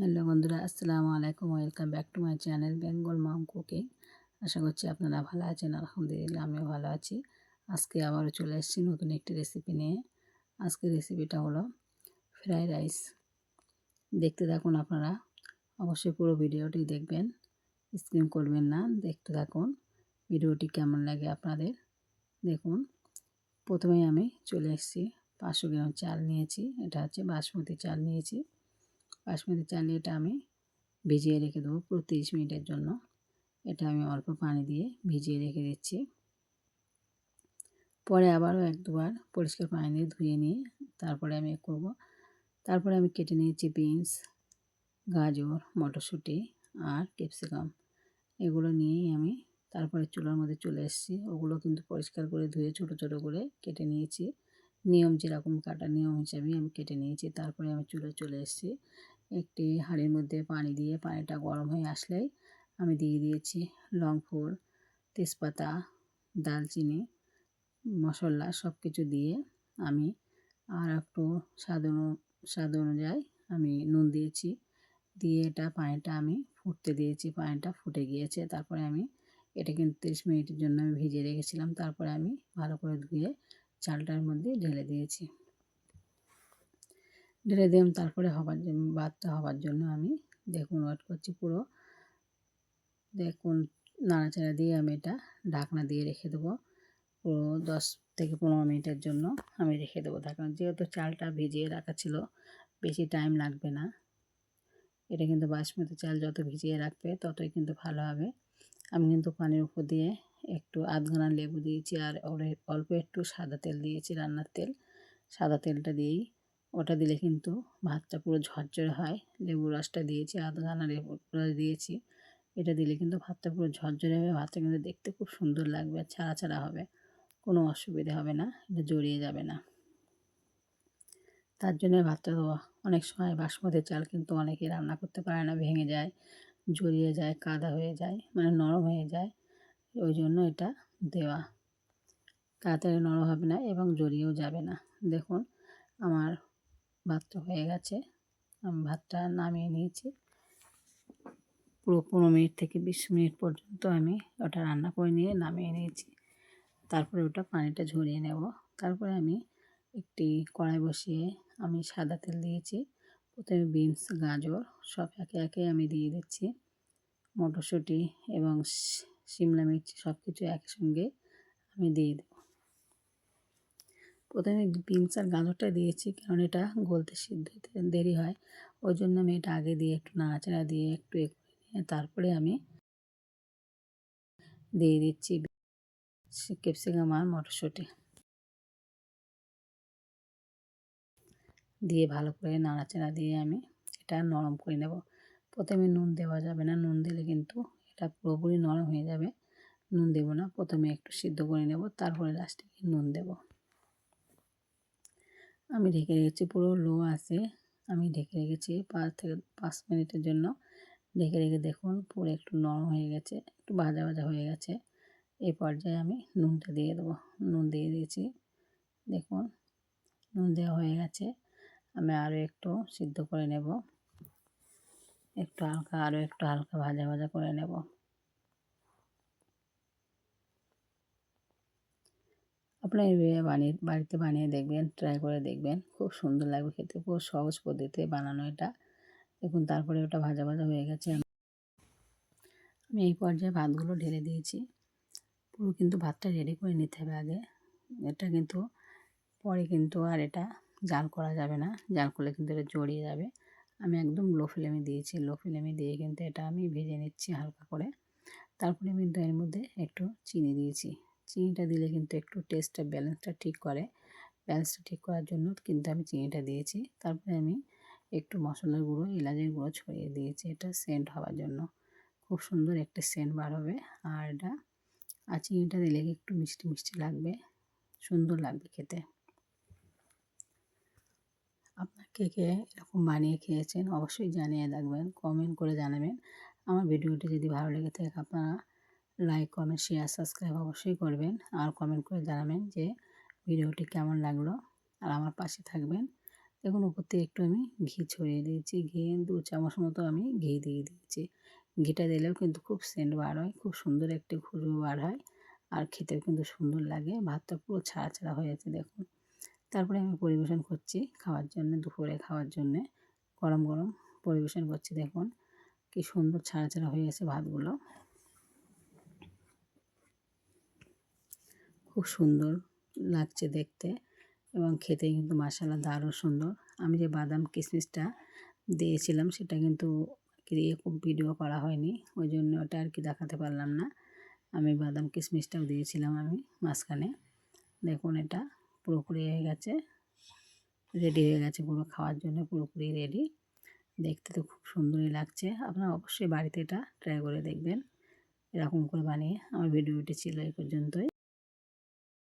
Hello বন্ধুরা, আসসালামু আলাইকুম। Welcome back to my channel Bengal mom cooking. আশা করছি আপনারা ভালো আছেন। আলহামদুলিল্লাহ আমিও ভালো আছি। আজকে আবারও চলে এসেছি নতুন একটি রেসিপি নিয়ে। আজকের রেসিপিটা হলো ফ্রাইড রাইস। দেখতে থাকুন আপনারা, অবশ্যই পুরো ভিডিওটি দেখবেন, স্কিপ করবেন না, দেখতে থাকুন ভিডিওটি কেমন লাগে আপনাদের। দেখুন, প্রথমেই আমি চলে এসেছি, 500 গ্রাম চাল নিয়েছি। এটা হচ্ছে বাসমতি চাল নিয়েছি। বাসমতি চাল এটা আমি ভিজিয়ে রেখে দেবো পুরো 30 মিনিটের জন্য। এটা আমি অল্প পানি দিয়ে ভিজিয়ে রেখে দিচ্ছি। পরে আবারও 1-2 বার পরিষ্কার পানি দিয়ে ধুয়ে নিয়ে তারপরে আমি করব। তারপরে আমি কেটে নিয়েছি বিনস, গাজর, মটরশুঁটি আর ক্যাপসিকাম। এগুলো নিয়েই আমি তারপরে চুলার মধ্যে চলে এসেছি। ওগুলো কিন্তু পরিষ্কার করে ধুয়ে ছোটো ছোটো করে কেটে নিয়েছি। নিয়ম যেরকম কাটা নিয়ম হিসাবেই আমি কেটে নিয়েছি। তারপরে আমি চুলায় চলে এসেছি। একটি হাঁড়ির মধ্যে পানি দিয়ে পানিটা গরম হয়ে আসলেই আমি দিয়ে দিয়েছি লংফুল, তেজপাতা, দালচিনি, মশলা সব কিছু দিয়ে আমি আর একটু স্বাদ অনুযায়ী আমি নুন দিয়েছি। দিয়ে এটা পানিটা আমি ফুটতে দিয়েছি। পানিটা ফুটে গিয়েছে। তারপরে আমি এটা কিন্তু 30 মিনিটের জন্য আমি ভিজিয়ে রেখেছিলাম। তারপরে আমি ভালো করে ধুয়ে চালটার মধ্যে ঢেলে দিয়েছি। ঢেলে দিলাম। তারপরে ভাতটা হবার জন্য আমি দেখুন ওয়েট করছি পুরো। দেখুন, নাড়াচাড়া দিয়ে আমি এটা ঢাকনা দিয়ে রেখে দেবো পুরো 10 থেকে 15 মিনিটের জন্য আমি রেখে দেবো ঢাকনা। যেহেতু চালটা ভিজিয়ে রাখা ছিল, বেশি টাইম লাগবে না। এটা কিন্তু বাসমতি চাল যত ভিজিয়ে রাখবে ততই কিন্তু ভালো হবে। আমি কিন্তু পানির উপর দিয়ে একটু আধখানা লেবু দিয়েছি আর অল্প একটু সাদা তেল দিয়েছি, রান্নার তেল। সাদা তেলটা দিয়েই, ওটা দিলে কিন্তু ভাতটা পুরো ঝরঝরে হয়। লেবুর রসটা দিয়েছি, আধখানা লেবুর রস দিয়েছি। এটা দিলে কিন্তু ভাতটা পুরো ঝরঝরে হবে। ভাতটা কিন্তু দেখতে খুব সুন্দর লাগবে আর ছাড়া ছাড়া হবে, কোনো অসুবিধা হবে না, এটা জড়িয়ে যাবে না। তার জন্য ভাতটা দেওয়া। অনেক সময় বাসমতি চাল কিন্তু অনেকে রান্না করতে পারে না, ভেঙে যায়, জড়িয়ে যায়, কাদা হয়ে যায়, মানে নরম হয়ে যায়। ওই জন্য এটা দেওয়া। তাড়াতাড়ি নরম হবে না এবং জড়িয়েও যাবে না। দেখুন, আমার ভাতটা হয়ে গেছে। আমি ভাতটা নামিয়ে নিয়েছি। পুরো 15 মিনিট থেকে 20 মিনিট পর্যন্ত আমি ওটা রান্না করে নিয়ে নামিয়ে নিয়েছি। তারপরে ওটা পানিটা ঝরিয়ে নেব। তারপরে আমি একটি কড়াই বসিয়ে আমি সাদা তেল দিয়েছি। প্রথমে বিনস, গাজর সব একে একে আমি দিয়ে দিচ্ছি। মটরশুঁটি এবং শিমলা মির্চ সব কিছু একসঙ্গে আমি দিয়ে দেব। প্রথমে বিনস আর গাজরটা দিয়েছি কারণ এটা গলতে সিদ্ধ হতে দেরি হয়। ওই জন্য আমি এটা আগে দিয়ে একটু নাড়াচাড়া দিয়ে একটু নিয়ে তারপরে আমি দিয়ে দিচ্ছি ক্যাপসিকাম আর মটরশুঁটি। দিয়ে ভালো করে নাড়াচাড়া দিয়ে আমি এটা নরম করে নেব। প্রথমে নুন দেওয়া যাবে না, নুন দিলে কিন্তু এটা পুরোপুরি নরম হয়ে যাবে। নুন দেব না, প্রথমে একটু সিদ্ধ করে নেব, তারপরে লাস্টে নুন দেব। আমি ঢেকে রেখেছি, পুরো লো আছে, আমি ঢেকে রেখেছি 5 থেকে 5 মিনিটের জন্য। ঢেকে রেখে দেখুন পুরো একটু নরম হয়ে গেছে, একটু ভাজা ভাজা হয়ে গেছে। এই পর্যায়ে আমি নুনটা দিয়ে দেবো। নুন দিয়ে দিয়েছি। দেখুন, নুন দেওয়া হয়ে গেছে। আমি আরও একটু সিদ্ধ করে নেব, আরও একটু হালকা ভাজা ভাজা করে নেব। আপনারা এইভাবে বাড়িতে বানিয়ে দেখবেন, ট্রাই করে দেখবেন, খুব সুন্দর লাগবে খেতে। খুব সহজ পদ্ধতিতে বানানো এটা। দেখুন, তারপরে ওটা ভাজা ভাজা হয়ে গেছে। আমি এই পর্যায়ে ভাতগুলো ঢেলে দিয়েছি। পুরো কিন্তু ভাতটা রেডি করে নিতে হবে আগে। এটা কিন্তু পরে কিন্তু আর এটা জাল করা যাবে না, জাল করলে কিন্তু এটা জড়িয়ে যাবে। আমি একদম লো ফ্লেমে দিয়েছি। লো ফ্লেমে দিয়ে কিন্তু এটা আমি ভেজে নিচ্ছি হালকা করে। তারপরে কিন্তু এর মধ্যে একটু চিনি দিয়েছি। চিনিটা দিলে কিন্তু একটু টেস্টটা ব্যালেন্সটা ঠিক করে। ব্যালেন্সটা ঠিক করার জন্য কিন্তু আমি চিনিটা দিয়েছি। তারপরে আমি একটু মশলার গুঁড়ো, এলাচের গুঁড়ো ছড়িয়ে দিয়েছি, এটা সেন্ট হওয়ার জন্য। খুব সুন্দর একটা সেন্ট বার হবে। আর এটা চিনিটা দিলে একটু মিষ্টি মিষ্টি লাগবে, সুন্দর লাগবে খেতে। আপনার কে কে এরকম বানিয়ে খেয়েছেন অবশ্যই জানিয়ে রাখবেন, কমেন্ট করে জানাবেন। আমার ভিডিওটি যদি ভালো লেগে থাকে আপনারা লাইক, কমেন্ট, শেয়ার, সাবস্ক্রাইব অবশ্যই করবেন। আর কমেন্ট করে জানাবেন যে ভিডিওটি কেমন লাগলো, আর আমার পাশে থাকবেন। দেখুন উপর থেকে একটু আমি ঘি ছড়িয়ে দিয়েছি, ঘি 2 চামচ মতো আমি ঘি দিয়ে দিয়েছি। ঘিটা দিলেও কিন্তু খুব সেন্ট বার হয়, খুব সুন্দর একটি খুশবু বার হয় আর খেতেও কিন্তু সুন্দর লাগে। ভাতটা পুরো ছাড়া ছাড়া হয়েছে দেখুন। তারপরে আমি পরিবেশন করছি খাওয়ার জন্য, দুপুরে খাওয়ার জন্যে গরম গরম পরিবেশন করছি। দেখুন কি সুন্দর ছাড়া ছাড়া হয়ে গেছে ভাতগুলো, খুব সুন্দর লাগছে দেখতে এবং খেতে কিন্তু মাশাআল্লাহ দারুণ সুন্দর। আমি যে বাদাম কিশমিশটা দিয়েছিলাম সেটা কিন্তু খুব ভিডিও করা হয়নি, ওই জন্য ওটা আর কি দেখাতে পারলাম না। আমি বাদাম কিশমিশটাও দিয়েছিলাম আমি মাঝখানে। দেখুন এটা পুরোপুরি হয়ে গেছে, রেডি হয়ে গেছে পুরো খাওয়ার জন্য, পুরোপুরি রেডি। দেখতে তো খুব সুন্দরই লাগছে। আপনারা অবশ্যই বাড়িতে এটা ট্রাই করে দেখবেন এরকম করে বানিয়ে। আমার ভিডিওটি ছিল এই পর্যন্তই।